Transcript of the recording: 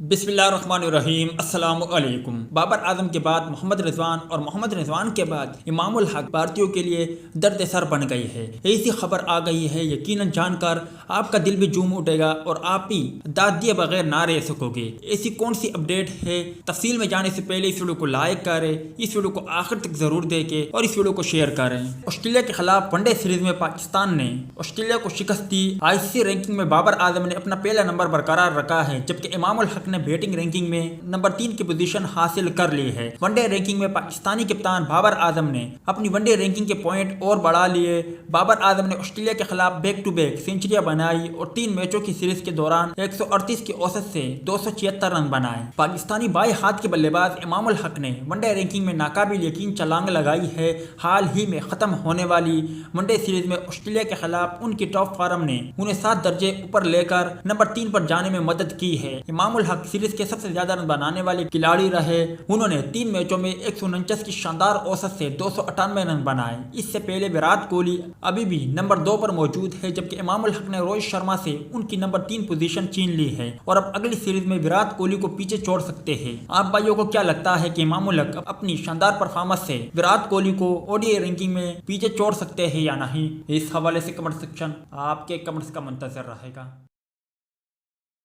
बिस्मिल्लाहिर्रहमानिर्रहीम। अस्सलाम वालेकुम। बाबर आजम के बाद मोहम्मद रिजवान और मोहम्मद रिजवान के बाद इमाम उल हक भारतीयों के लिए दर्द सर बन गई है। ऐसी खबर आ गई है, यकीनन जानकर आपका दिल भी झूम उठेगा और आप भी दाद दिए बगैर ना रह सकोगे। ऐसी कौन सी अपडेट है, तफसील में जाने से पहले इस वीडियो को लाइक करें, इस वीडियो को आखिर तक जरूर देखें और इस वीडियो को शेयर करें। ऑस्ट्रेलिया के खिलाफ वनडे सीरीज में पाकिस्तान ने ऑस्ट्रेलिया को शिकस्त दी। आईसीसी रैंकिंग में बाबर आजम ने अपना पहला नंबर बरकरार रखा है, जबकि इमाम उल हक ने बैटिंग रैंकिंग में नंबर 3 की पोजीशन हासिल कर ली है। वनडे रैंकिंग में पाकिस्तानी कप्तान बाबर आजम ने अपनी वनडे रैंकिंग के पॉइंट और बढ़ा लिए। बाबर आजम ने ऑस्ट्रेलिया के खिलाफ बैक टू बैक सेंचुरियां बनाई और 3 मैचों की सीरीज के दौरान 138 की औसत से 276 रन बनाए। पाकिस्तानी बाई हाथ के बल्लेबाज इमाम उल हक ने वनडे रैंकिंग में नाकाबिल यकीन छलांग लगाई है। हाल ही में खत्म होने वाली वनडे सीरीज में ऑस्ट्रेलिया के खिलाफ उनकी टॉप फॉर्म ने उन्हें 7 दर्जे ऊपर लेकर नंबर 3 पर जाने में मदद की है। इमाम उल हक सीरीज के सबसे ज्यादा रन बनाने वाले खिलाड़ी रहे। उन्होंने 3 मैचों में 149 की शानदार औसत से 298 रन बनाए। इससे पहले विराट कोहली अभी भी नंबर 2 पर मौजूद है, जबकि इमाम उल हक ने रोहित शर्मा से उनकी नंबर 3 पोजीशन छीन ली है और अब अगली सीरीज में विराट कोहली को पीछे छोड़ सकते हैं। आप भाइयों को क्या लगता है कि इमाम उल हक अपनी शानदार परफॉर्मेंस से विराट कोहली को ओडीआई रैंकिंग में पीछे छोड़ सकते हैं या नहीं? इस हवाले से कमेंट सेक्शन आपके कमेंट्स का मुंतजर रहेगा।